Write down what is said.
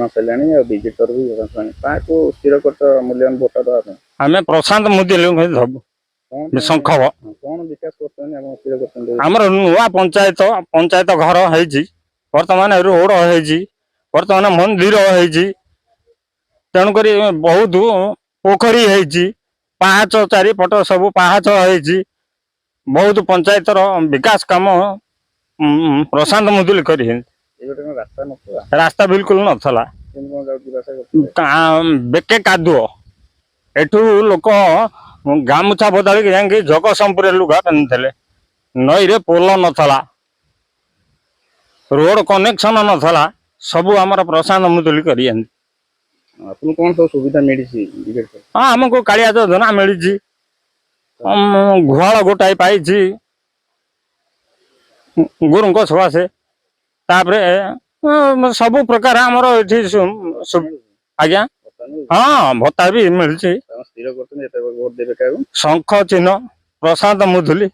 सारे विजिटर भी स्थिर कर मूल्यवान भोट देवा आम प्रशांत मुदुली शंख कौन विकास कर आमर नुआ पंचायत पंचायत घर है बर्तमान रोड है बर्तमान मंदिर है तेणुक बहुत पोखरी है पाहाच चारिपट सब पाहाच है बहुत पंचायत विकास काम प्रशांत मुदुली कर रास्ता बिल्कुल नाला बेके कादुओ एठू लोक गामुछा बदल जाकि जगतसिंहपुर लुगा पिंधुले नई रे पोल नाला रोड कनेक्शन नाला सब आमर प्रशांत मुदुली कर कौन सब सुविधा मिली हाँ आमको कालिया योजना मिली गुहाल गोटाए पाई गुरु सकाशे सब प्रकार आमर आज्ञा हाँ भत्ता भी मिली शंख चिन्ह प्रशांत मुदुली।